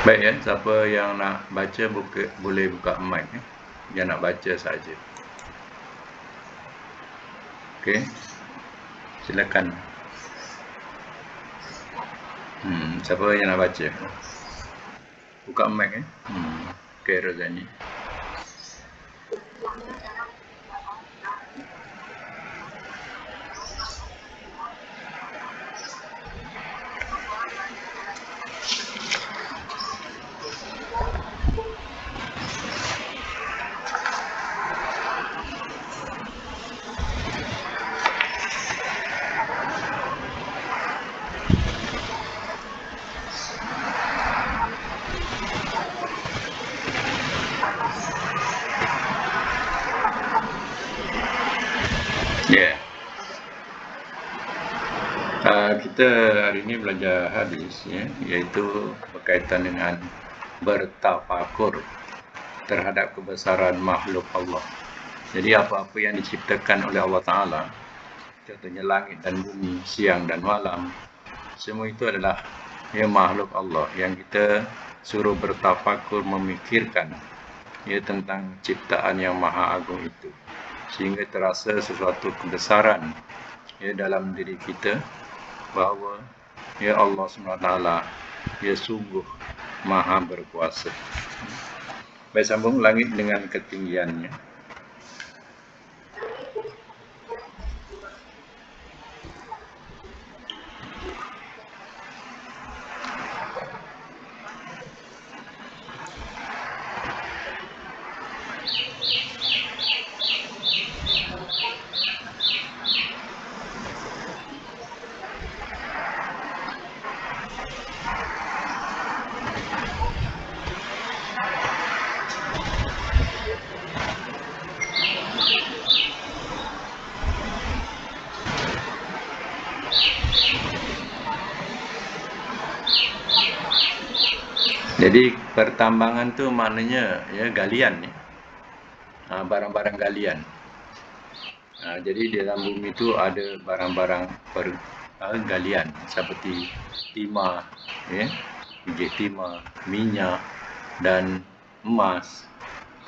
Baik ya, siapa yang nak baca boleh buka mic ya. Yang nak baca saja. Okey. Silakan. Siapa yang nak baca? Buka mic ya. Okey, Rozani. Ya. Kita hari ini belajar hadis ya, iaitu berkaitan dengan bertafakur terhadap kebesaran makhluk Allah. Jadi apa-apa yang diciptakan oleh Allah Ta'ala, contohnya langit dan bumi, siang dan malam, semua itu adalah ya makhluk Allah yang kita suruh bertafakur, memikirkan ya tentang ciptaan yang maha agung itu, sehingga terasa sesuatu kebesaran ya dalam diri kita bahawa ya Allah SWT ya sungguh maha berkuasa. Baik, sambung langit dengan ketinggiannya. Jadi pertambangan tu maknanya ya galian ya. Barang-barang galian. Jadi di dalam bumi itu ada barang-barang galian seperti timah ya, biji timah, minyak dan emas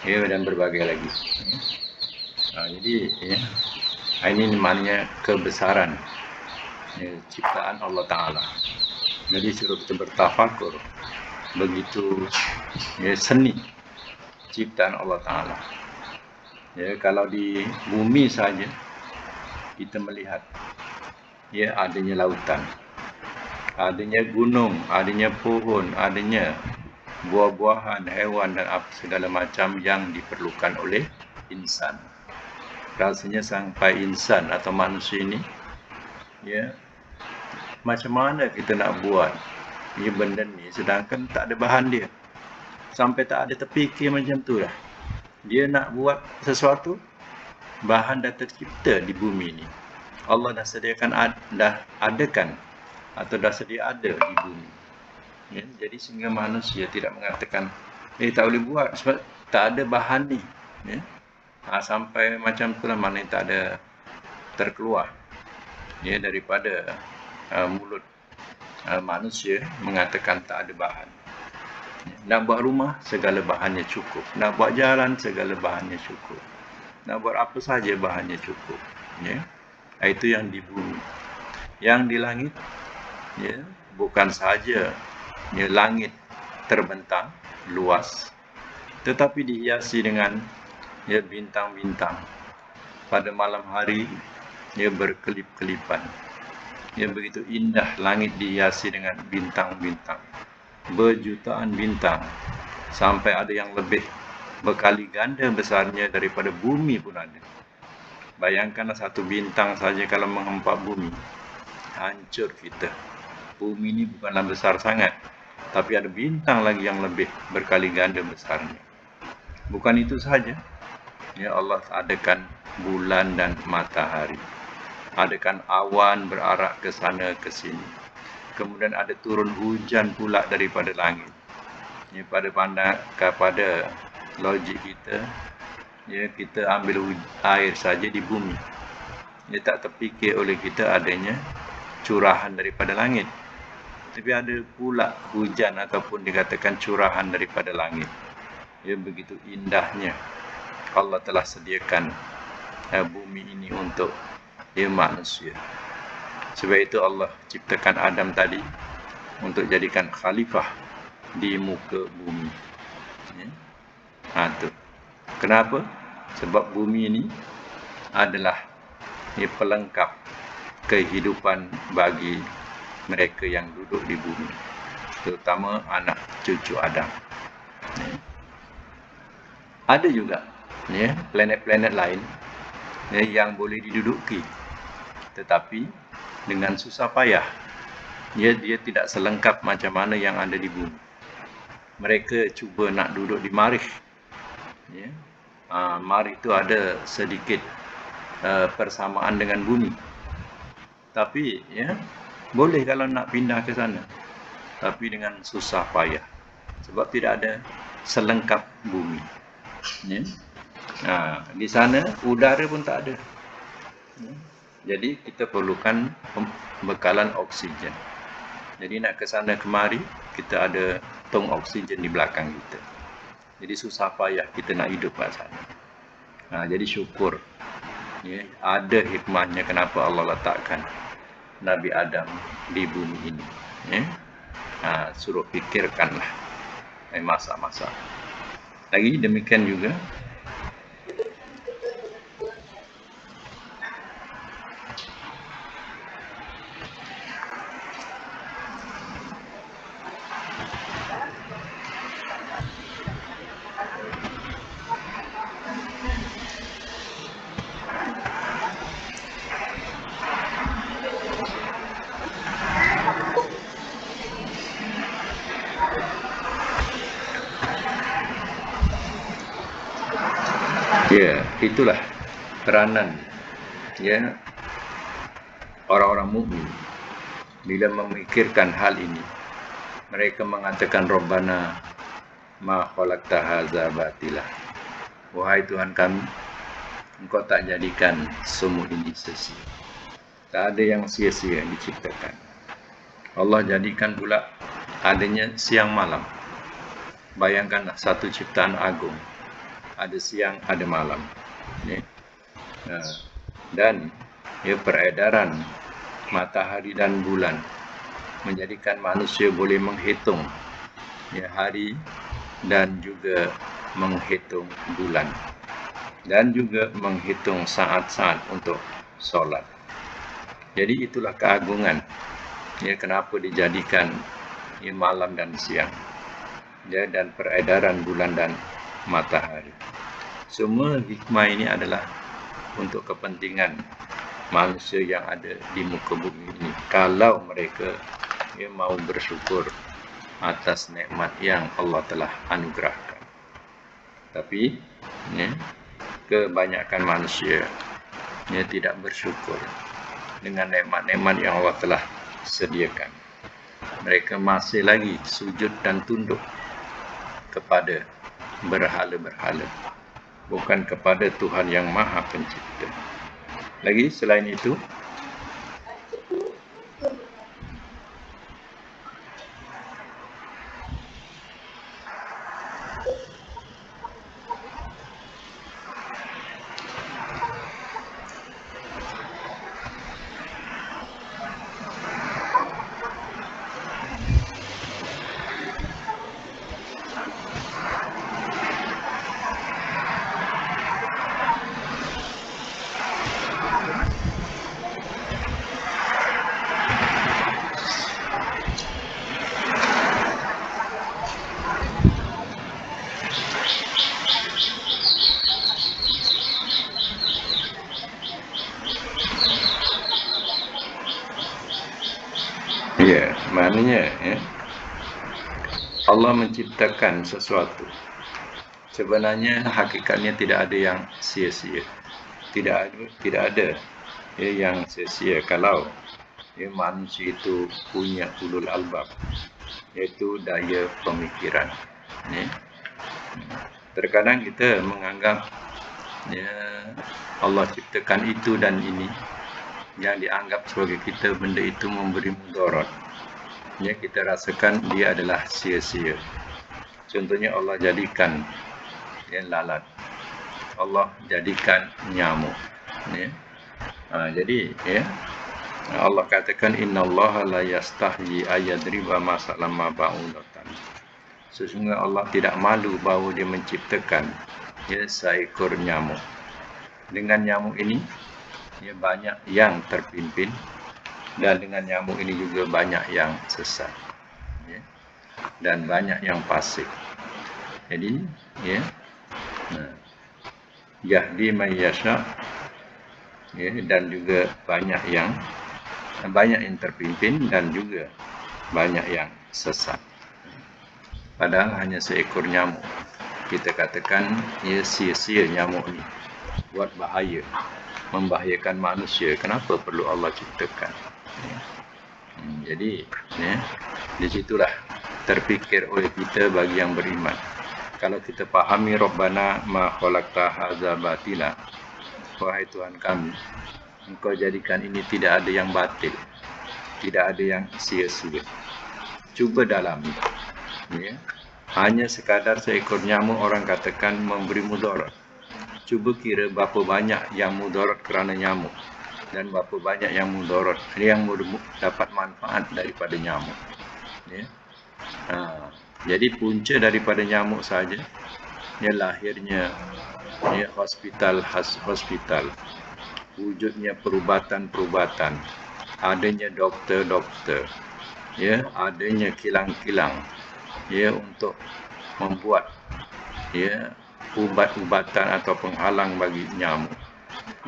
ya, dan berbagai lagi ya. Jadi ya, ini maknanya kebesaran ya, ciptaan Allah Ta'ala. Jadi suruh kita bertafakur begitu ya, seni ciptaan Allah Ta'ala ya. Kalau di bumi saja kita melihat ya adanya lautan, adanya gunung, adanya pohon, adanya buah-buahan, hewan dan apa segala macam yang diperlukan oleh insan. Rasanya sampai insan atau manusia ini ya, macam mana kita nak buat ya benda ni sedangkan tak ada bahan dia, sampai tak ada terfikir macam tu lah. Dia nak buat sesuatu, bahan dah tercipta di bumi ni, Allah dah sediakan, dah adakan atau dah sedia ada di bumi ya. Jadi sehingga manusia tidak mengatakan tak boleh buat sebab tak ada bahan ni ya. Sampai macam itulah, mana tak ada terkeluar ya daripada mulut manusia mengatakan tak ada bahan ya. Nak buat rumah, segala bahannya cukup. Nak buat jalan, segala bahannya cukup. Nak buat apa saja bahannya cukup ya. Itu yang di bumi. Yang di langit ya, bukan sahaja ya, langit terbentang luas, tetapi dihiasi dengan ya bintang-bintang. Pada malam hari ya berkelip-kelipan ya, begitu indah langit dihiasi dengan bintang-bintang, berjutaan bintang, sampai ada yang lebih berkali ganda besarnya daripada bumi pun ada. Bayangkanlah satu bintang saja kalau menghempak bumi, hancur kita. Bumi ini bukanlah besar sangat, tapi ada bintang lagi yang lebih berkali ganda besarnya. Bukan itu saja ya, Allah adakan bulan dan matahari, adakan awan berarak ke sana ke sini, kemudian ada turun hujan pula daripada langit ya. Kepada logik kita ya, kita ambil air saja di bumi ya, tak terfikir oleh kita adanya curahan daripada langit Tapi ada pula hujan ataupun dikatakan curahan daripada langit. Ya, begitu indahnya Allah telah sediakan bumi ini untuk manusia. Sebab itu Allah ciptakan Adam tadi untuk jadikan khalifah di muka bumi. Tu. Kenapa? Sebab bumi ini adalah pelengkap kehidupan bagi mereka yang duduk di bumi, terutama anak cucu Adam. Ada juga planet-planet lain yang boleh diduduki, tetapi dengan susah payah. Dia tidak selengkap macam mana yang ada di bumi. Mereka cuba nak duduk di Marikh. Marikh itu ada sedikit persamaan dengan bumi. Tapi boleh kalau nak pindah ke sana. Tapi dengan susah payah. Sebab tidak ada selengkap bumi. Di sana udara pun tak ada. Jadi kita perlukan bekalan oksigen. Jadi nak ke sana kemari, kita ada tong oksigen di belakang kita. Jadi susah payah kita nak hidup kat sana. Jadi syukur. Ada hikmahnya kenapa Allah letakkan Nabi Adam di bumi ini. Suruh fikirkanlah. Masak-masak. Lagi demikian juga itulah peranan orang-orang mukmin bila memikirkan hal ini. Mereka mengatakan Rabbana ma khalaqta hadza batila. Wahai Tuhan kami, Engkau tak jadikan semua ini sia-sia. Tak ada yang sia-sia diciptakan. Allah jadikan pula adanya siang malam. Bayangkanlah satu ciptaan agung. Ada siang, ada malam. Dan peredaran matahari dan bulan menjadikan manusia boleh menghitung hari dan juga menghitung bulan dan juga menghitung saat-saat untuk solat. Jadi itulah keagungan kenapa dijadikan malam dan siang dan peredaran bulan dan matahari. Semua hikmah ini adalah untuk kepentingan manusia yang ada di muka bumi ini. Kalau mereka mau bersyukur atas nikmat yang Allah telah anugerahkan. Tapi kebanyakan manusia tidak bersyukur dengan nikmat-nikmat yang Allah telah sediakan. Mereka masih lagi sujud dan tunduk kepada berhala-berhala, bukan kepada Tuhan yang Maha Pencipta. Lagi selain itu, maknanya Allah menciptakan sesuatu. Sebenarnya hakikatnya tidak ada yang sia-sia. Tidak ada yang sia-sia kalau manusia itu punya ulul albab, iaitu daya pemikiran. Terkadang kita menganggap Allah ciptakan itu dan ini yang dianggap sebagai kita benda itu memberi mudarat. ya kita rasakan dia adalah sia-sia. Contohnya Allah jadikan ya lalat, Allah jadikan nyamuk, ya. Jadi ya Allah katakan innallaha la yastahyi ayadriba masalan ma ba'udatan. Sesungguhnya Allah tidak malu bahawa dia menciptakan ya seekor nyamuk. Dengan nyamuk ini ya banyak yang terpimpin, dan dengan nyamuk ini juga banyak yang sesat, ya, dan banyak yang fasik. Jadi ya yahdi man yasha, ya, dan juga banyak yang terpimpin dan juga banyak yang sesat. Padahal hanya seekor nyamuk, kita katakan ya sia-sia nyamuk ini, buat bahaya, membahayakan manusia. Kenapa perlu Allah ciptakan? Jadi ya, disitulah terfikir oleh kita bagi yang beriman. Kalau kita pahami Rabbana ma khalaqta hadza batila, wahai Tuhan kami, Engkau jadikan ini tidak ada yang batil, tidak ada yang sia-sia. Cuba dalami, ya. Hanya sekadar seekor nyamuk orang katakan memberi mudarat. Cuba kira berapa banyak yang mudarat kerana nyamuk, dan berapa banyak yang mudarat, yang dapat manfaat daripada nyamuk, ya. Jadi punca daripada nyamuk saja ya lahirnya ya hospital, wujudnya perubatan, adanya doktor, ya, adanya kilang-kilang ya untuk membuat ya ubat-ubatan atau penghalang bagi nyamuk.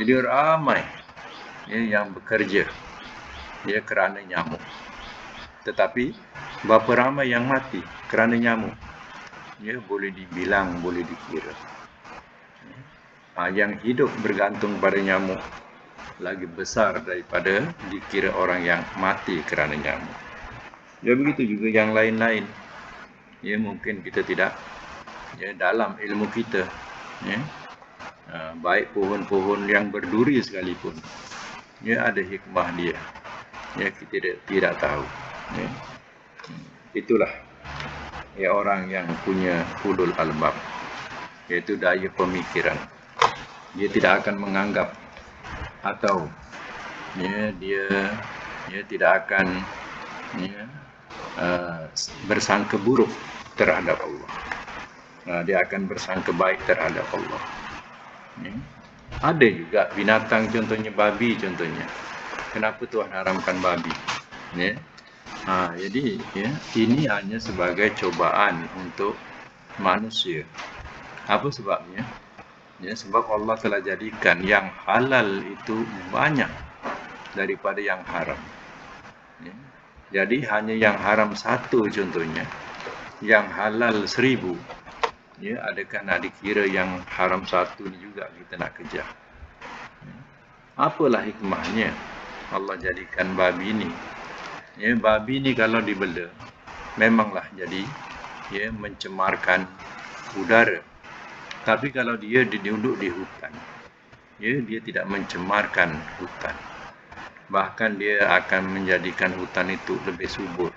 Jadi ramai ya yang bekerja ya kerana nyamuk. Tetapi berapa ramai yang mati kerana nyamuk? Ya boleh dibilang, boleh dikira. Yang hidup bergantung pada nyamuk lagi besar daripada dikira orang yang mati kerana nyamuk. Ya begitu juga yang lain-lain. Ya mungkin kita tidak ya dalam ilmu kita, ya baik pohon-pohon yang berduri sekalipun, ya ada hikmah dia, ya kita tidak tahu, ya. Itulah ya orang yang punya ulul albab, yaitu daya pemikiran. Dia tidak akan menganggap atau ya dia tidak akan ya bersangka buruk terhadap Allah. Dia akan bersangka baik terhadap Allah. Ya. Ada juga binatang, contohnya babi contohnya. Kenapa Tuhan haramkan babi? Ya. Jadi ya, ini hanya sebagai cobaan untuk manusia. Apa sebabnya? Ya, sebab Allah telah jadikan yang halal itu banyak daripada yang haram. Ya. Jadi hanya yang haram satu contohnya, yang halal 1000. Ya, adakah nak dikira yang haram satu ni juga kita nak kejar? Ya. Apalah hikmahnya Allah jadikan babi ni? Ya, babi ni kalau dibela memanglah jadi ya mencemarkan udara. Tapi kalau dia duduk di hutan, ya dia tidak mencemarkan hutan. Bahkan dia akan menjadikan hutan itu lebih subur.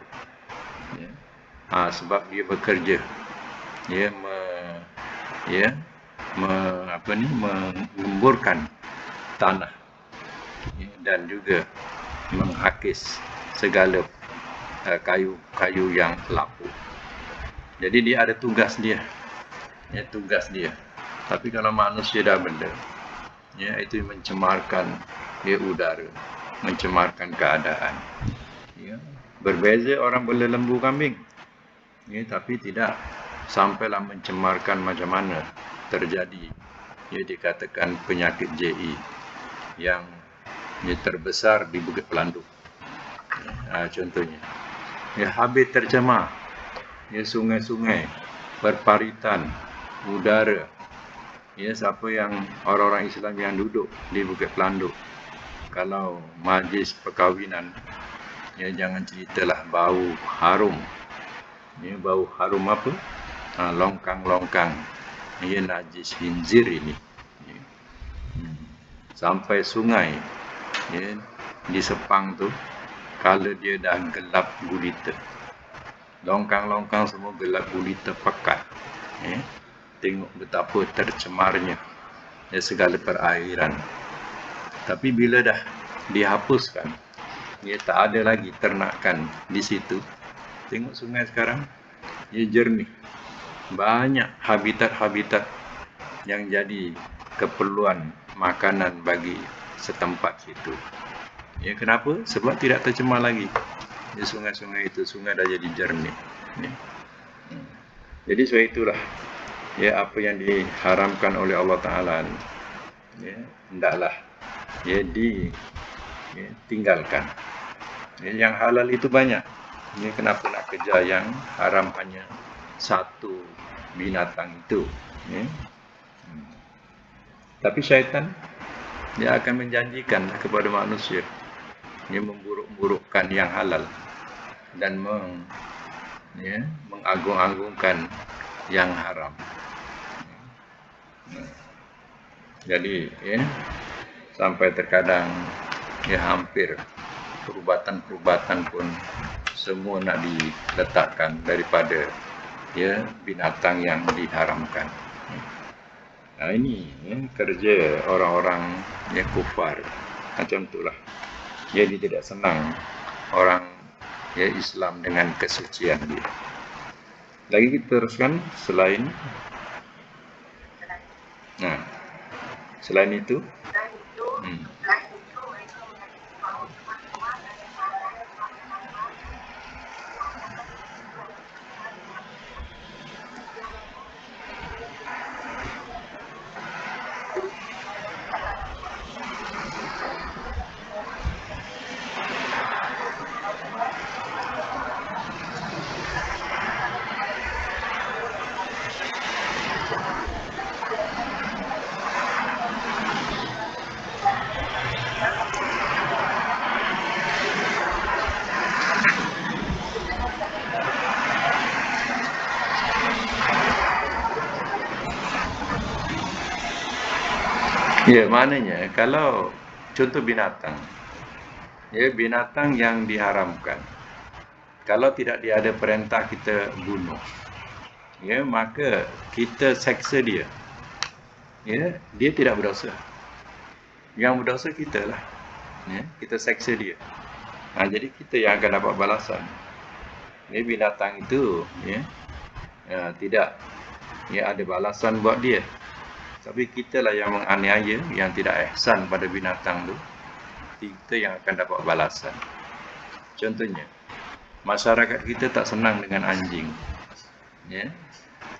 Ya. Sebab dia bekerja, ya mengemburkan tanah, ya, dan juga menghakis segala kayu yang lapuk. Jadi dia ada tugas dia, ya tugas dia. Tapi kalau manusia dah benda, ya itu mencemarkan ya udara, mencemarkan keadaan. Ya, berbeza orang bela lembu kambing, ya, tapi tidak sampailah mencemarkan macam mana terjadi ya dikatakan penyakit JE yang ya, terbesar di Bukit Pelanduk. Contohnya ya habis tercemar ya sungai-sungai, berparitan, udara. Ya siapa yang orang-orang Islam yang duduk di Bukit Pelanduk, kalau majlis perkahwinan ya jangan ceritalah bau harum. Ya bau harum apa? Longkang-longkang. Ya najis khinzir ini. Ya. Sampai sungai ya di Sepang tu kalau dia dah gelap gulita. Longkang-longkang semua gelap gulita pekat. Tengok betapa tercemarnya segala perairan. Tapi bila dah dihapuskan, tak ada lagi ternakan di situ. Tengok sungai sekarang, jernih. Banyak habitat-habitat yang jadi keperluan makanan bagi setempat situ. Kenapa? Sebab tidak tercemar lagi. Sungai-sungai itu, sungai dah jadi jernih. Jadi sebab itulah apa yang diharamkan oleh Allah Ta'ala hendaklah ditinggalkan. Yang halal itu banyak. Kenapa nak kejar yang haram hanya satu binatang itu? Tapi syaitan dia akan menjanjikan kepada manusia memburuk-burukkan yang halal dan mengagung-agungkan yang haram. Jadi sampai terkadang hampir perubatan-perubatan pun semua nak diletakkan daripada binatang yang diharamkan. Nah, ini kerja orang-orang yang kufar. Macam itulah. Jadi tidak senang orang Islam dengan kesucian dia. Lagi kita teruskan selain itu maknanya kalau contoh binatang binatang yang diharamkan, kalau tidak dia ada perintah kita bunuh, maka kita seksa dia, dia tidak berdosa. Yang berdosa kita lah, kita seksa dia. Jadi kita yang akan dapat balasan. Binatang itu tidak ada balasan buat dia, tapi kita lah yang menganiaya, yang tidak ihsan pada binatang tu, kita yang akan dapat balasan. Contohnya, masyarakat kita tak senang dengan anjing.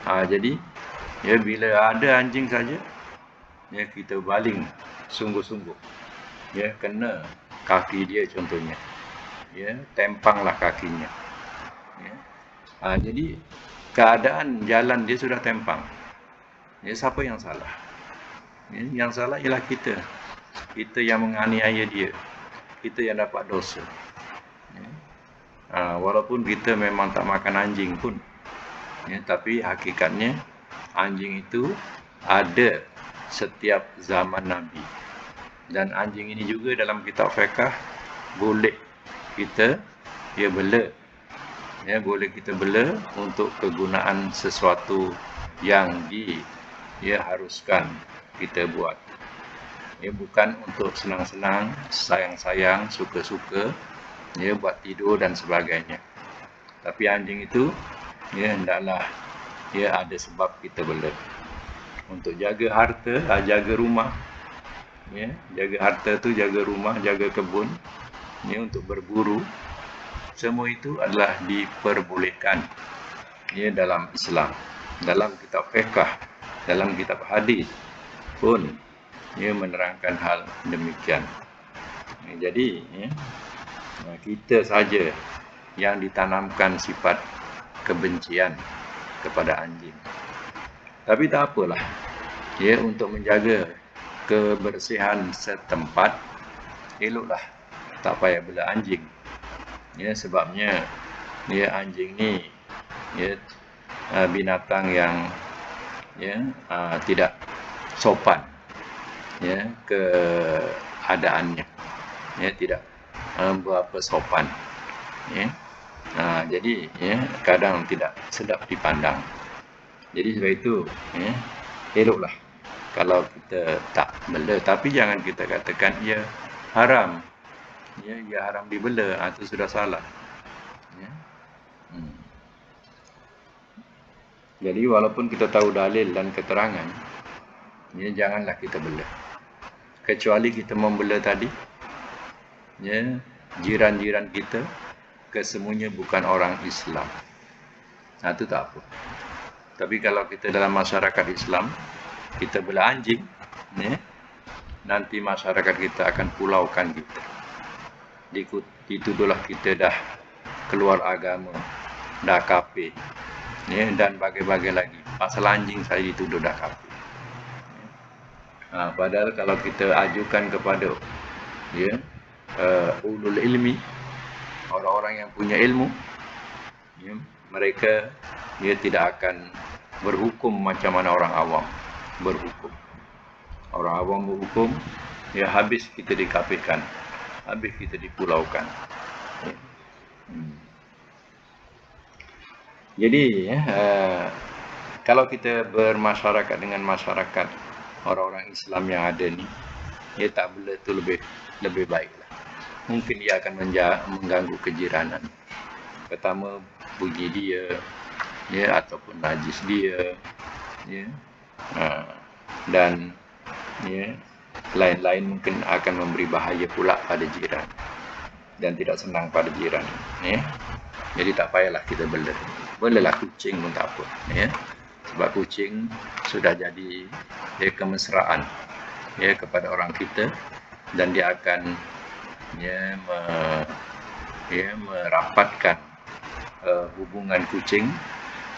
Jadi bila ada anjing saja, kita baling sungguh-sungguh. Kena kaki dia contohnya. Tempanglah kakinya. Jadi keadaan jalan dia sudah tempang. Siapa yang salah? Yang salah ialah kita. Kita yang menganiaya dia. Kita yang dapat dosa. Walaupun kita memang tak makan anjing pun, tapi hakikatnya anjing itu ada setiap zaman Nabi. Dan anjing ini juga dalam kitab fiqh boleh kita bela. Boleh kita bela untuk kegunaan sesuatu yang haruskan kita buat. Bukan untuk senang-senang, sayang-sayang, suka-suka, buat tidur dan sebagainya. Tapi anjing itu hendaklah ada sebab kita bela. Untuk jaga harta, jaga rumah. Jaga harta tu, jaga rumah, jaga kebun, untuk berburu. Semua itu adalah diperbolehkan dalam Islam. Dalam kitab fiqh, dalam kitab hadis pun menerangkan hal demikian. Jadi kita saja yang ditanamkan sifat kebencian kepada anjing. Tapi tak apalah. Untuk menjaga kebersihan setempat, eloklah tak payah bela anjing. Sebabnya anjing ni binatang yang tidak sopan keadaannya. Tidak berapa sopan, ya. Jadi ya kadang tidak sedap dipandang. Jadi sebab itu ya, eloklah kalau kita tak bela, tapi jangan kita katakan ia haram, ya, ia haram dibela, itu sudah salah, ya. Jadi walaupun kita tahu dalil dan keterangan, ya, janganlah kita bela, kecuali kita membela tadi, ya, jiran-jiran kita kesemuanya bukan orang Islam, itu tak apa. Tapi kalau kita dalam masyarakat Islam, kita bela anjing, ya, nanti masyarakat kita akan pulaukan kita. Dituduhlah kita dah keluar agama, dah kafir, ya, dan bagai-bagai lagi. Pasal anjing saya dituduh dah kafir. Padahal kalau kita ajukan kepada, ya, ulul ilmi, orang-orang yang punya ilmu, ya, mereka dia tidak akan berhukum macam mana orang awam berhukum. Orang awam berhukum, ya habis kita dikafirkan, habis kita dipulaukan. Ya. Jadi ya, kalau kita bermasyarakat dengan masyarakat orang-orang Islam yang ada ni, ya tak bela tu lebih baiklah. Mungkin dia akan mengganggu kejiranan. Pertama, puji dia, ya, ataupun najis dia, ya, dan ya, lain-lain mungkin akan memberi bahaya pula pada jiran dan tidak senang pada jiran, ya. Jadi tak payahlah kita belalah kucing pun tak apa, ya, sebab kucing sudah jadi, ya, kemesraan, ya, kepada orang kita, dan dia akan, ya, merapatkan hubungan kucing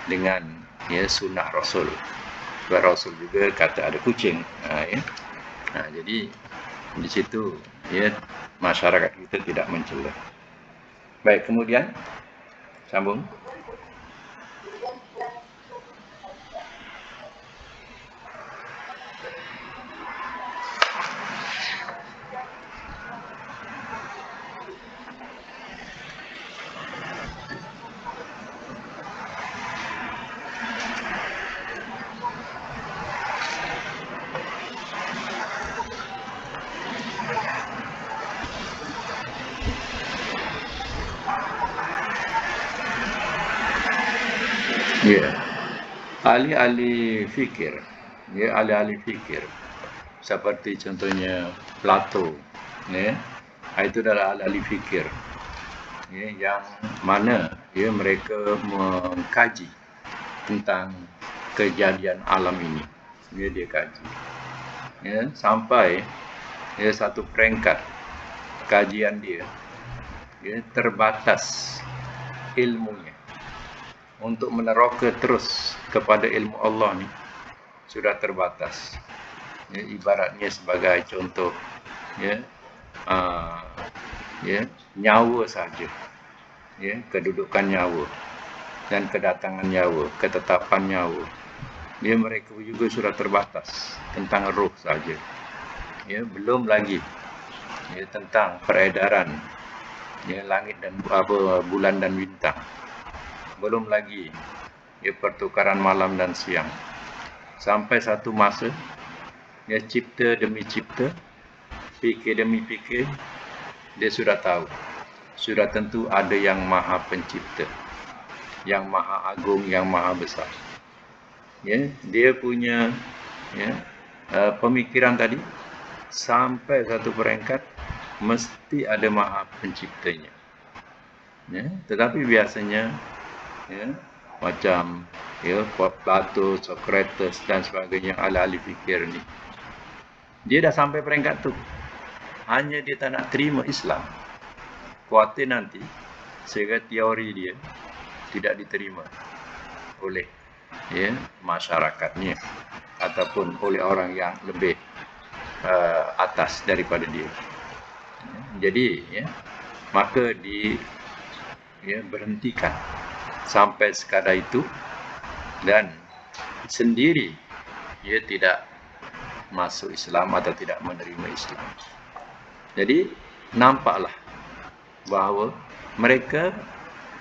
dengan, ya, sunnah Rasul. Sebab Rasul juga kata ada kucing, ya. Jadi di situ, ya, masyarakat kita tidak mencela. Baik, kemudian sambung. Ya, ahli-ahli fikir, ya, ahli-ahli fikir seperti contohnya Plato, ya, itu adalah ahli fikir, ya, yang mana, ya, mereka mengkaji tentang kejadian alam ini, ya, dia kaji, ya, sampai, ya, satu peringkat kajian dia, ya, terbatas ilmunya. Untuk meneroka terus kepada ilmu Allah ni sudah terbatas, ya, ibaratnya sebagai contoh, ya, ya, nyawa saja, ya, kedudukan nyawa dan kedatangan nyawa, ketetapan nyawa, dia, mereka juga sudah terbatas tentang roh saja, ya, belum lagi, ya, tentang peredaran, ya, langit dan bulan dan bintang, belum lagi, ya, pertukaran malam dan siang. Sampai satu masa, ya, cipta demi cipta, fikir demi fikir, dia sudah tahu, sudah tentu ada yang maha pencipta, yang maha agung, yang maha besar, ya, dia punya, ya, pemikiran tadi sampai satu peringkat mesti ada maha penciptanya, ya. Tetapi biasanya, ya, macam, ya, Plato, Socrates dan sebagainya, ahli-ahli fikir ni, dia dah sampai peringkat tu, hanya dia tak nak terima Islam, khawatir nanti sehingga teori dia tidak diterima oleh, ya, masyarakatnya ataupun oleh orang yang lebih atas daripada dia. Jadi, ya, maka ya, berhentikan sampai sekadar itu, dan sendiri dia tidak masuk Islam atau tidak menerima Islam. Jadi nampaklah bahawa mereka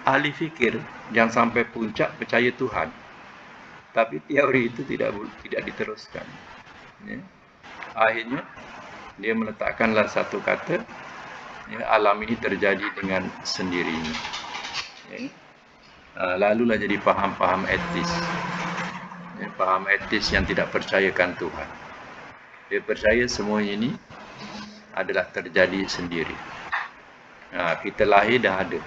ahli fikir yang sampai puncak percaya Tuhan, tapi teori itu tidak diteruskan. Ya. Akhirnya dia meletakkanlah satu kata, ya, alam ini terjadi dengan sendirinya. Ya. Lalulah jadi paham-paham etis, ya, paham etis yang tidak percayakan Tuhan. Dia percaya semua ini adalah terjadi sendiri. Kita lahir dah ada,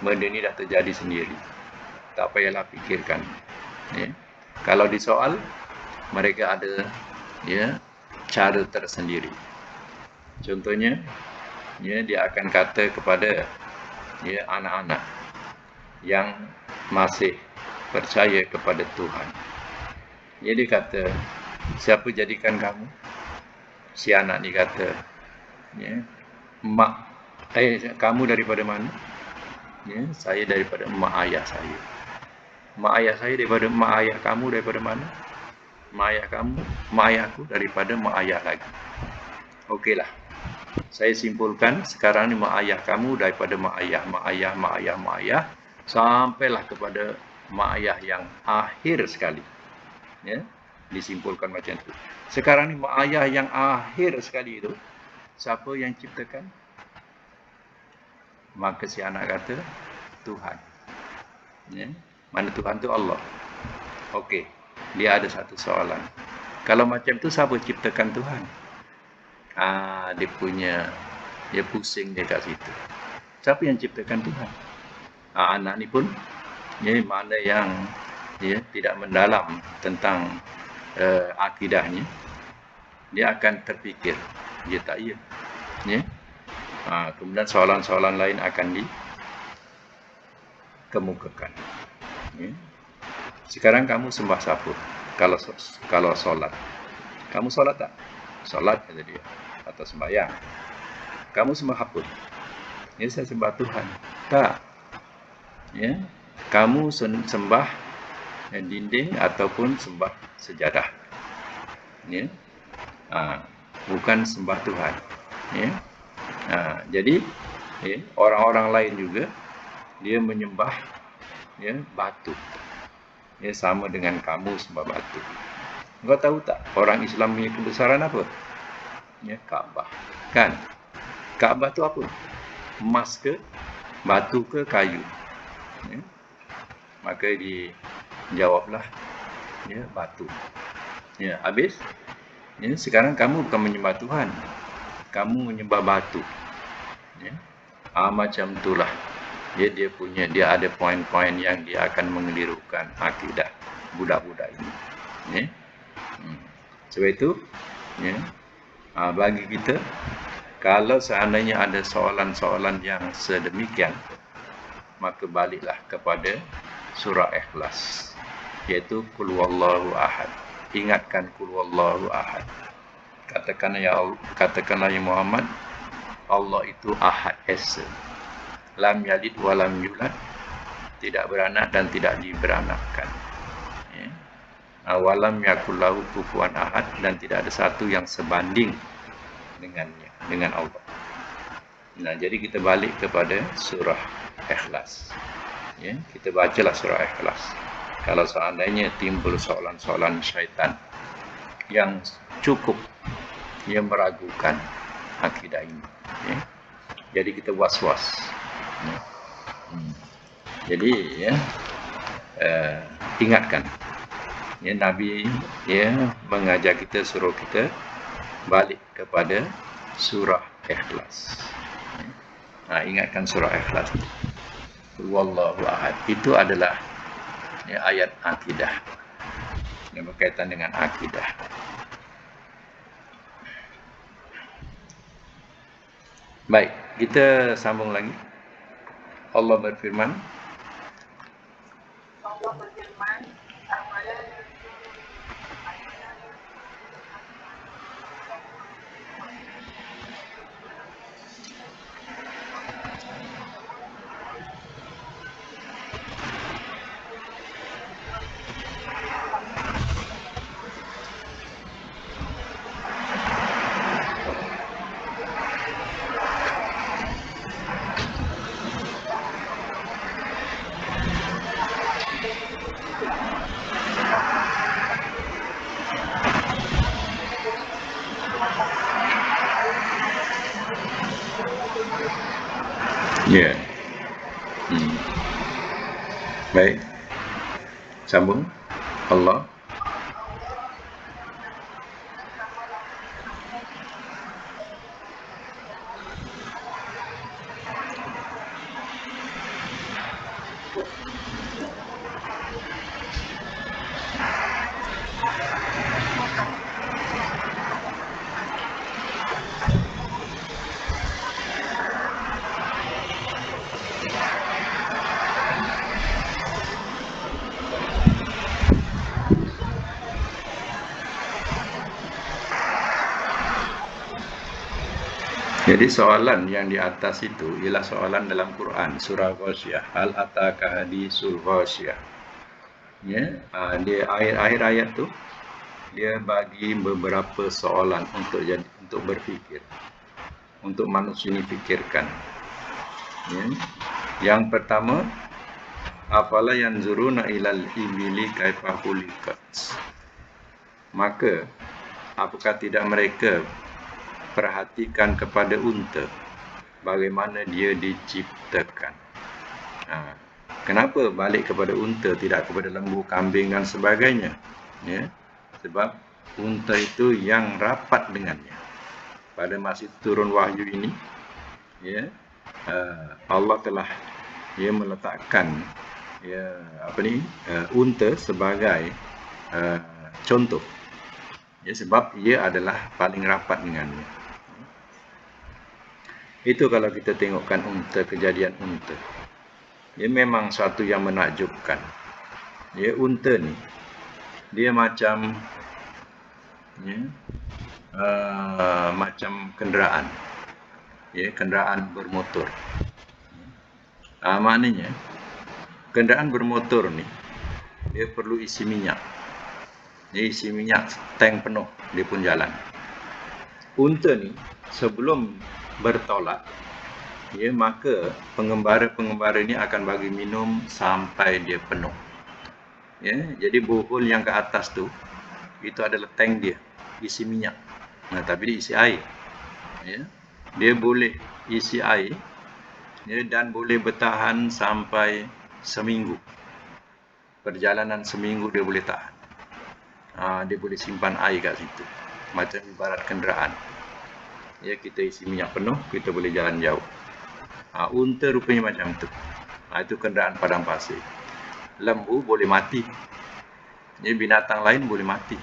benda ini dah terjadi sendiri, tak payahlah fikirkan. Ya. Kalau disoal, mereka ada, ya, cara tersendiri. Contohnya, ya, dia akan kata kepada, ya, anak-anak yang masih percaya kepada Tuhan. Ya, dia kata, siapa jadikan kamu? Si anak ni kata, ya, kamu daripada mana? Ya, saya daripada mak ayah saya. Mak ayah saya daripada mak ayah kamu daripada mana? Mak ayah kamu, mak ayahku daripada mak ayah lagi. Okeylah. Saya simpulkan sekarang ni mak ayah kamu daripada mak ayah, mak ayah, mak ayah, mak ayah, sampailah kepada mak ayah yang akhir sekali. Ya, disimpulkan macam tu. Sekarang ni mak ayah yang akhir sekali itu, siapa yang ciptakan? Maka si anak kata, Tuhan. Ya, mana Tuhan tu? Allah. Okey, dia ada satu soalan. Kalau macam tu, siapa ciptakan Tuhan? Dia pusing dia kat situ. Siapa yang ciptakan Tuhan? Anak ni pun, ya, mana yang, ya, tidak mendalam tentang akidahnya, dia akan terfikir, dia tak ya. Ya. Kemudian soalan-soalan lain akan dikemukakan. Ya. Sekarang kamu sembah siapa? Kalau solat, kamu solat tak? Solat, kata dia, atau sembahyang. Kamu sembah apa? Ya, saya sembah Tuhan. Tak. Ya, kamu sembah dinding ataupun sembah sejadah. Ya. Bukan sembah Tuhan. Ya. Jadi, ya, orang-orang lain juga dia menyembah, ya, batu. Ya, sama dengan kamu sembah batu. Kau tahu tak orang Islam punya kebesaran apa? Ya, Kaabah. Kan? Kaabah tu apa? Emas ke, batu ke, kayu? Ya. Maka dijawablah, ya, batu. Ya, habis. Ya, sekarang kamu bukan menyembah Tuhan, kamu menyembah batu. Ya. Macam itulah. Ya, dia ada poin-poin yang dia akan mengelirukan akidah budak-budak ini. Ya. Sebab itu, ya, bagi kita, kalau seandainya ada soalan-soalan yang sedemikian, maka baliklah kepada surah Ikhlas, iaitu Qul Huwallahu Ahad. Ingatkan Qul Huwallahu Ahad. Katakanlah ya Muhammad, Allah itu Ahad, Esa. Lam yalid wa lam yulad, tidak beranak dan tidak diberanakkan. Ya. Walam yakul lahu kufuwan ahad, dan tidak ada satu yang sebanding dengannya, dengan Allah. Nah, jadi kita balik kepada surah Ikhlas. Ya, kita bacalah surah Ikhlas. Kalau seandainya timbul soalan-soalan syaitan yang cukup, yang meragukan akidah ini, ya, jadi kita was-was. Ya. Jadi, ya, ingatkan. Ya, Nabi, ya, mengajar kita, suruh kita balik kepada surah Ikhlas. Ya. Ingatkan surah Ikhlas. Wallahu ahad. Itu adalah, ya, ayat akidah yang berkaitan dengan akidah. Baik, kita sambung lagi. Allah berfirman, Ya. Baik. Sambung. Allah. Jadi soalan yang di atas itu ialah soalan dalam Quran, surah Ghasyiyah, Hal ataka hadisul Ghasyiyah. Ya, di akhir-akhir ayat tu dia bagi beberapa soalan untuk berfikir, untuk manusia ini fikirkan. Ya. Yang pertama, afala yanzuruna ilal ibili kaifa khuliqat. Maka apakah tidak mereka perhatikan kepada unta, bagaimana dia diciptakan. Kenapa balik kepada unta, tidak kepada lembu, kambing dan sebagainya? Ya, sebab unta itu yang rapat dengannya. Pada masa turun wahyu ini, ya, Allah telah meletakkan unta sebagai contoh. Ya, sebab ia adalah paling rapat dengannya. Itu kalau kita tengokkan unta, kejadian unta. Ia memang satu yang menakjubkan. Ya, unta ni dia macam macam kenderaan. Ya, kenderaan bermotor. Maknanya kenderaan bermotor ni dia perlu isi minyak. Dia isi minyak tank penuh dia pun jalan. Unta ni sebelum bertolak, ya, maka pengembara ini akan bagi minum sampai dia penuh. Ya, jadi bohol yang ke atas tu itu adalah tank dia, isi minyak. Tapi dia isi air. Ya, dia boleh isi air, ya, dan boleh bertahan sampai seminggu. Perjalanan seminggu dia boleh tahan. Dia boleh simpan air kat situ. Macam ibarat kenderaan. Ya, kita isi minyak penuh, kita boleh jalan jauh. Unta rupanya macam tu. Itu kenderaan padang pasir. Lembu boleh mati. Ya, binatang lain boleh mati.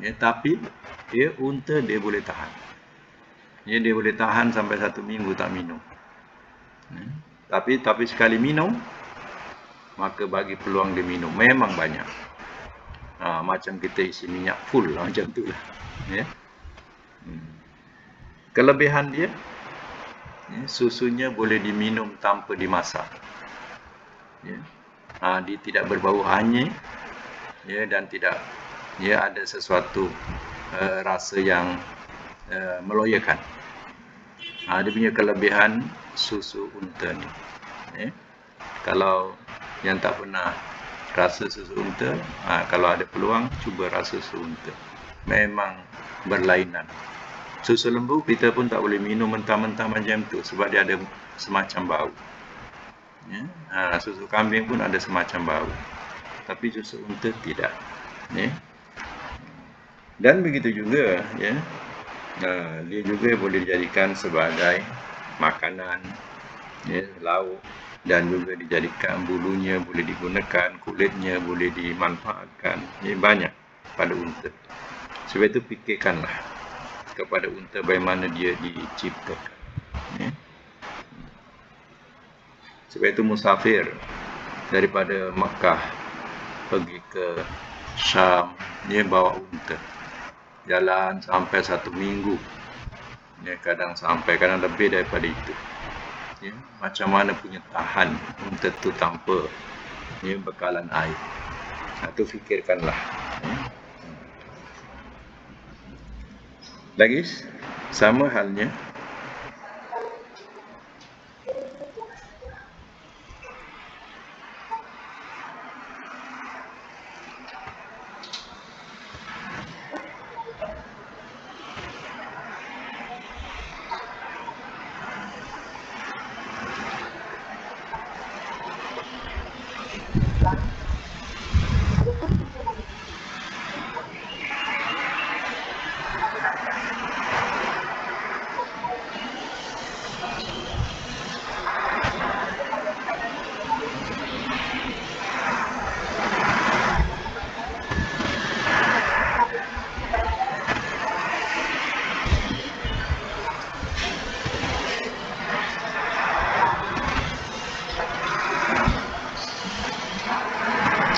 Ya, tapi unta dia boleh tahan. Ya, dia boleh tahan sampai 1 minggu tak minum. Ya, tapi sekali minum, maka bagi peluang dia minum memang banyak. Macam kita isi minyak full macam tu lah. Ya. Kelebihan dia, susunya boleh diminum tanpa dimasak. Ya. Dia tidak berbau hanyir, ya, dan tidak ada sesuatu rasa yang meloyakan. Dia punya kelebihan susu unta ni. Ya. Kalau yang tak pernah rasa susu unta, kalau ada peluang cuba rasa susu unta. Memang berlainan. Susu lembu kita pun tak boleh minum mentah-mentah macam tu sebab dia ada semacam bau. Ya. Susu kambing pun ada semacam bau. Tapi susu unta tidak. Ya. Dan begitu juga, ya. Dia juga boleh dijadikan sebagai makanan, ya, lauk, dan juga dijadikan bulunya boleh digunakan, kulitnya boleh dimanfaatkan. Ya, banyak pada unta. Sebab itu fikirkanlah kepada unta bagaimana dia diciptakan. Ya. Sebab itu musafir daripada Mekah pergi ke Syam, dia bawa unta. Jalan sampai 1 minggu. Ya, kadang sampai, kadang lebih daripada itu. Ya, macam mana punya tahan unta tu tanpa bekalan air. Itu fikirkanlah. Ya. Lagi sama halnya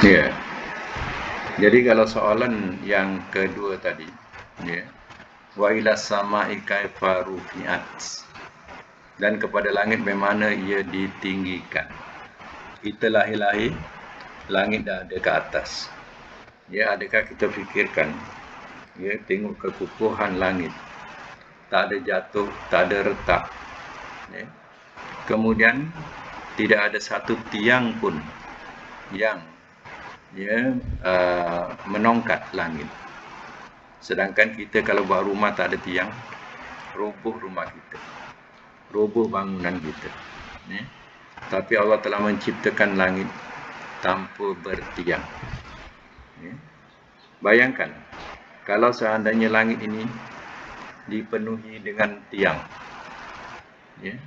Ya. Jadi kalau soalan yang kedua tadi, ya. Wa ila sama'i kaifa rufi'at. Dan kepada langit bagaimana ia ditinggikan. Kita lahir-lahir, langit dah ada ke atas. Ya, adakah kita fikirkan, ya, tengok kekukuhan langit. Tak ada jatuh, tak ada retak. Ya. Kemudian tidak ada satu tiang pun yang menongkat langit. Sedangkan kita kalau buat rumah tak ada tiang, roboh rumah kita, roboh bangunan kita. Ya. Tapi Allah telah menciptakan langit tanpa bertiang. Ya. Bayangkan kalau seandainya langit ini dipenuhi dengan tiang, ya,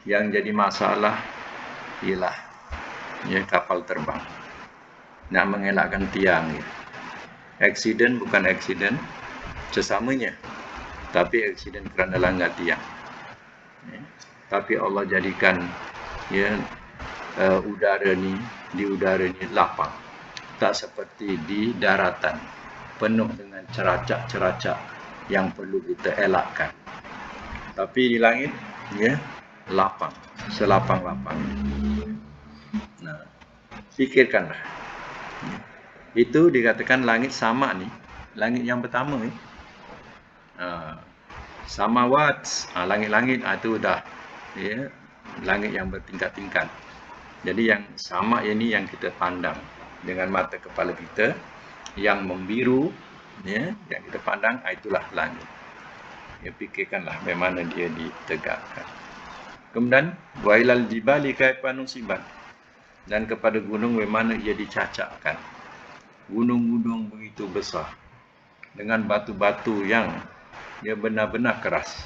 yang jadi masalah ialah, ya, kapal terbang nak mengelakkan tiang. Ya. Aksiden bukan aksiden sesamanya, tapi aksiden kerana langgar tiang. Ya. Tapi Allah jadikan, ya, udara ni lapang, tak seperti di daratan penuh dengan ceracak-ceracak yang perlu kita elakkan. Tapi di langit, ya, lapang, selapang-lapang. Nah, fikirkanlah. Itu dikatakan langit sama ni, langit yang pertama ni. Samawat, langit-langit itu dah, ya, langit yang bertingkat-tingkat. Jadi yang sama ini yang kita pandang dengan mata kepala kita, yang membiru, ya, yang kita pandang, itulah langit. Ya, fikirkanlah bagaimana dia ditegakkan. Kemudian wailal jibali kaifa nusibat, dan kepada gunung bagaimana ia dicacakkan. Gunung-gunung begitu besar dengan batu-batu yang, ya, benar-benar keras.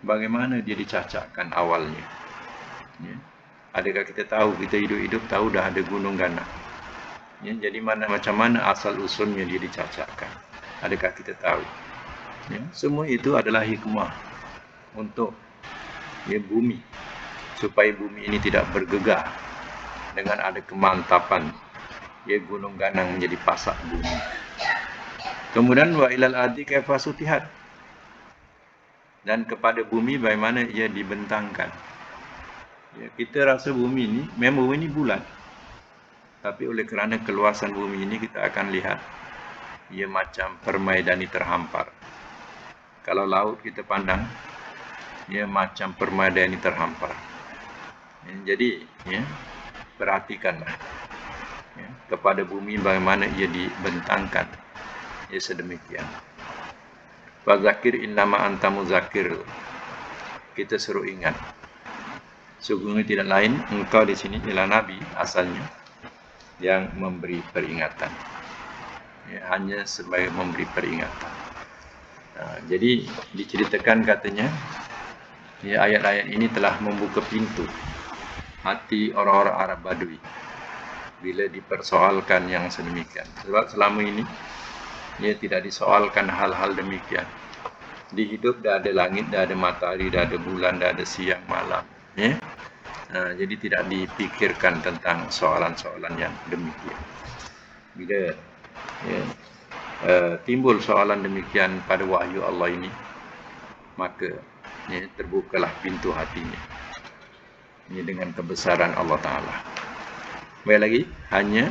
Bagaimana dia dicacakkan awalnya? Ya. Adakah kita tahu, kita hidup-hidup tahu dah ada gunung ganak? Ya, jadi macam mana asal usulnya dia dicacakkan? Adakah kita tahu? Ya, semua itu adalah hikmah untuk, ya, bumi, supaya bumi ini tidak bergegar dengan ada kemantapan, ya, gunung ganang menjadi pasak bumi. Kemudian wa ilal ardi kaifa sutihat, dan kepada bumi bagaimana ia dibentangkan. Ya, kita rasa bumi ini, memang bumi ini bulat, tapi oleh kerana keluasan bumi ini kita akan lihat ia macam permaidani terhampar. Kalau laut kita pandang, ia macam permaidani terhampar. Ya, jadi, ya, perhatikanlah, ya, kepada bumi bagaimana ia dibentangkan, ya, sedemikian. Fazakir innama anta muzakir. Kita suruh ingat. Sungguhnya tidak lain engkau di sini ialah Nabi asalnya yang memberi peringatan. Ya, hanya sebagai memberi peringatan. Jadi diceritakan katanya, ya, ayat-ayat ini telah membuka pintu hati orang-orang Arab Badui bila dipersoalkan yang sedemikian. Sebab selama ini, ya, tidak disoalkan hal-hal demikian. Di hidup dah ada langit, dah ada matahari, dah ada bulan, dah ada siang malam. Ya? Jadi tidak dipikirkan tentang soalan-soalan yang demikian. Bila, ya, timbul soalan demikian pada wahyu Allah ini, maka, ya, terbukalah pintu hatinya, ya, dengan kebesaran Allah Ta'ala. Baik lagi, hanya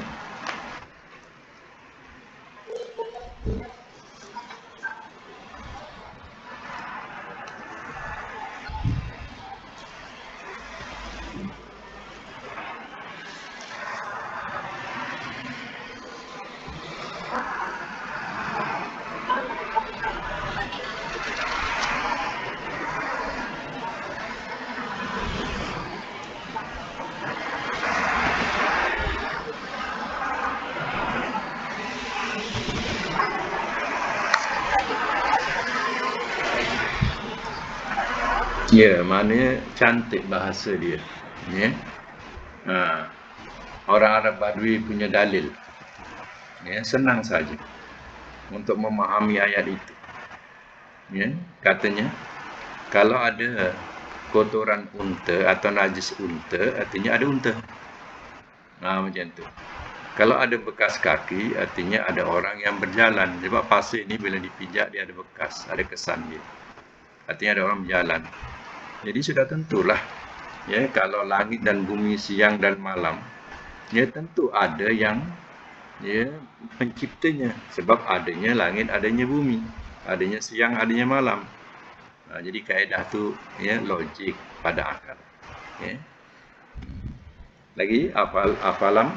ya, maknanya cantik bahasa dia. Ya. Orang Arab Badui punya dalil, ya, senang saja untuk memahami ayat itu. Ya, katanya kalau ada kotoran unta atau najis unta, artinya ada unta. Macam tu. Kalau ada bekas kaki, artinya ada orang yang berjalan. Sebab pasir ni bila dipijak, dia ada bekas, ada kesan dia. Artinya ada orang berjalan. Jadi sudah tentulah, ya, kalau langit dan bumi siang dan malam, ya tentu ada yang penciptanya. Sebab adanya langit, adanya bumi, adanya siang, adanya malam. Jadi kaedah tu logik pada akal. Ya. Lagi afalam.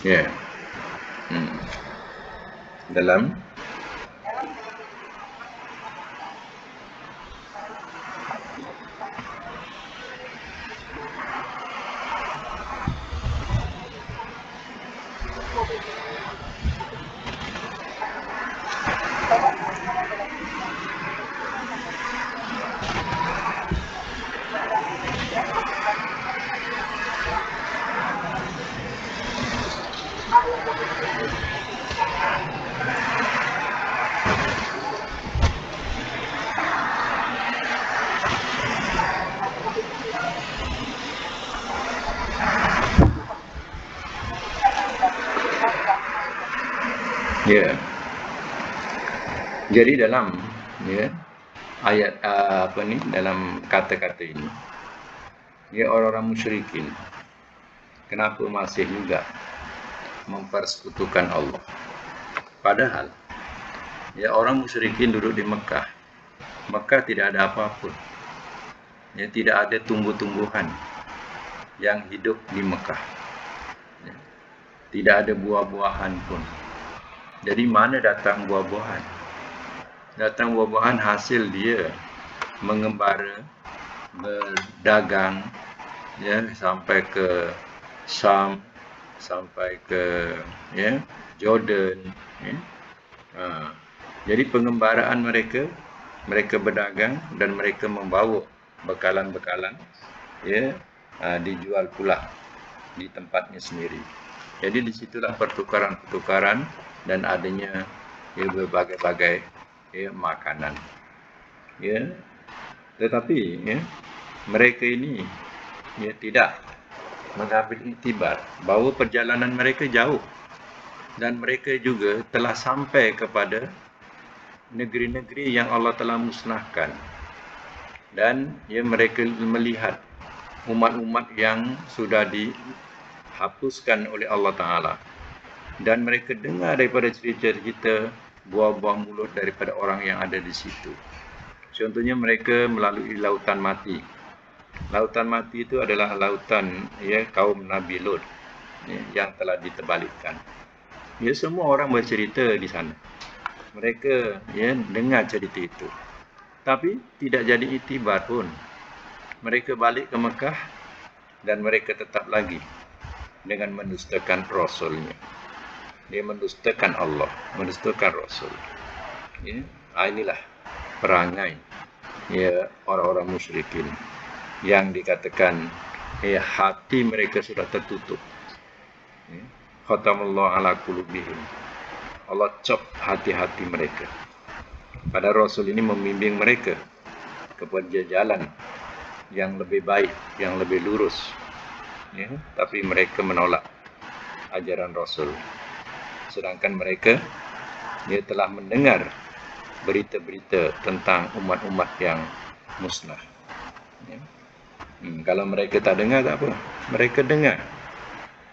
Ya. Dalam ya. Jadi dalam ayat dalam kata-kata ini, orang-orang musyrikin kenapa masih juga mempersekutukan Allah? Padahal orang musyrikin duduk di Mekah. Mekah tidak ada apapun. Tidak ada tumbuh-tumbuhan yang hidup di Mekah. Tidak ada buah-buahan pun. Jadi mana datang buah-buahan? Datang buah-buahan hasil dia mengembara, berdagang, sampai ke Syam, sampai ke Jordan. Jadi pengembaraan mereka berdagang dan mereka membawa bekalan-bekalan, dijual pula di tempatnya sendiri. Jadi disitulah pertukaran-pertukaran dan adanya berbagai-bagai makanan. Tetapi mereka ini tidak mengambil iktibar bahawa perjalanan mereka jauh dan mereka juga telah sampai kepada negeri-negeri yang Allah telah musnahkan, dan mereka melihat umat-umat yang sudah dihapuskan oleh Allah Ta'ala, dan mereka dengar daripada cerita-cerita buah-buah mulut daripada orang yang ada di situ. Contohnya mereka melalui lautan mati. Lautan mati itu adalah lautan kaum Nabi Lut yang telah diterbalikkan. Semua orang bercerita di sana. Mereka dengar cerita itu, tapi tidak jadi iktibar pun. Mereka balik ke Mekah dan mereka tetap lagi dengan mendustakan Rasulnya. Dia mendustakan Allah, mendustakan Rasul. Inilah perangai orang-orang musyrikin yang dikatakan hati mereka sudah tertutup. Khatamallahu ala qulubihim. Allah cop hati-hati mereka. Pada Rasul ini membimbing mereka kepada jalan yang lebih baik, yang lebih lurus. Tapi mereka menolak ajaran Rasul. Sedangkan mereka telah mendengar berita-berita tentang umat-umat yang musnah. Kalau mereka tak dengar, tak apa. Mereka dengar.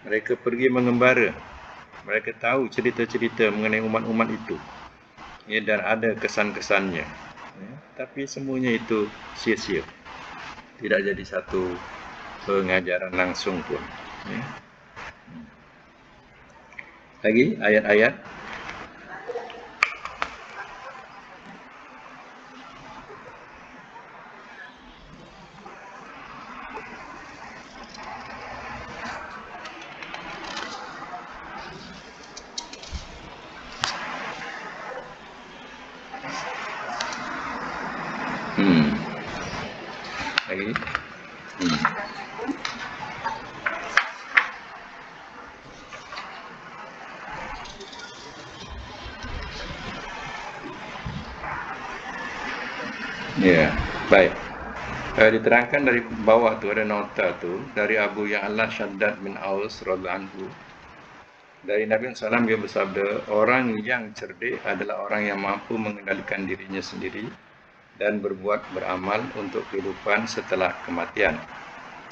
Mereka pergi mengembara. Mereka tahu cerita-cerita mengenai umat-umat itu. Dan ada kesan-kesannya. Tapi semuanya itu sia-sia. Tidak jadi satu pengajaran langsung pun. Lagi ayat-ayat. Lagi. Ya, baik. Diterangkan dari bawah tu ada nota tu dari Abu Ya'la Shaddad bin Aus radhiyallahu anhu. Dari Nabi SAW dia bersabda, orang yang cerdik adalah orang yang mampu mengendalikan dirinya sendiri dan beramal untuk kehidupan setelah kematian.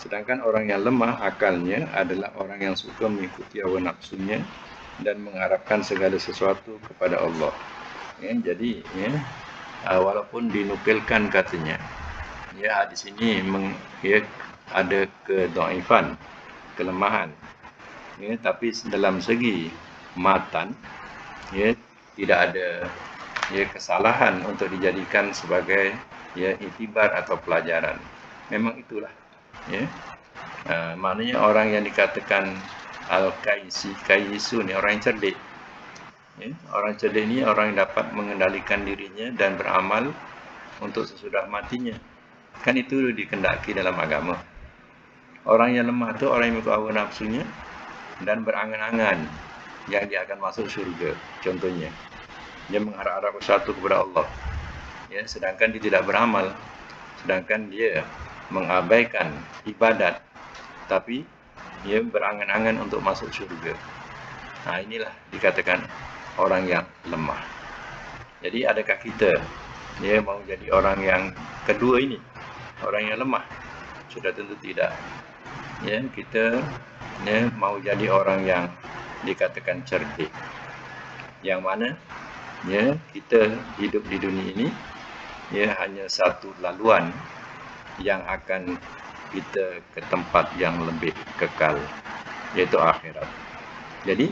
Sedangkan orang yang lemah akalnya adalah orang yang suka mengikuti hawa nafsunya dan mengharapkan segala sesuatu kepada Allah. Ya, jadi ya, walaupun dinukilkan katanya, ya di sini ya, ada kedhaifan, kelemahan. Ya, tapi dalam segi matan, ya tidak ada ya kesalahan untuk dijadikan sebagai ya itibar atau pelajaran. Memang itulah. Ya, maknanya orang yang dikatakan kaisu ni orang yang cerdik. Ya, orang cerdik ni orang yang dapat mengendalikan dirinya dan beramal untuk sesudah matinya. Kan itu dikendaki dalam agama. Orang yang lemah tu orang yang mengikut hawa nafsunya dan berangan-angan yang dia akan masuk syurga. Contohnya, dia mengharap-harap sesuatu kepada Allah. Ya, sedangkan dia tidak beramal, sedangkan dia mengabaikan ibadat, tapi dia berangan-angan untuk masuk syurga. Nah, inilah dikatakan orang yang lemah. Jadi adakah kita mau jadi orang yang kedua ini, orang yang lemah? Sudah tentu tidak. Ya, kita mau jadi orang yang dikatakan cerdik, yang mana ya kita hidup di dunia ini ya hanya satu laluan yang akan kita ke tempat yang lebih kekal, yaitu akhirat. Jadi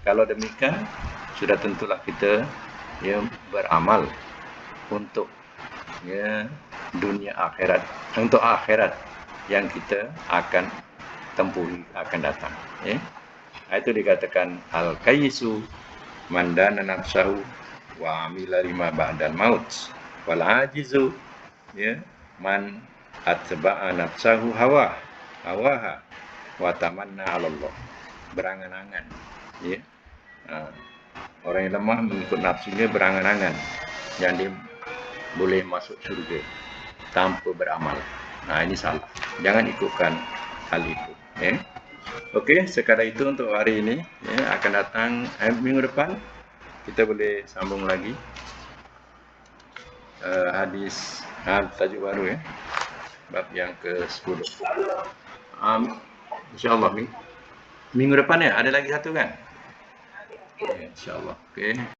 kalau demikian, sudah tentulah kita ya beramal untuk ya dunia akhirat, untuk akhirat yang kita akan tempuhi akan datang. Ya. Itu dikatakan al-kaisu man dana nafsahu wa amila lima ba'dal maut, wal ajizu ya man atba'a nafsahu hawaha wa tamanna 'ala Allah. Berangan-angan ya. Orang yang lemah mengikut nafsunya berangan-angan yang dia boleh masuk surga tanpa beramal. Nah, ini salah. Jangan ikutkan hal itu. Ya. Okey, sekadar itu untuk hari ini. Ya, akan datang minggu depan kita boleh sambung lagi hadis tajuk baru ya. Bab yang ke-10. InsyaAllah minggu depan ya. Ada lagi satu kan? Ya, InsyaAllah. Okey.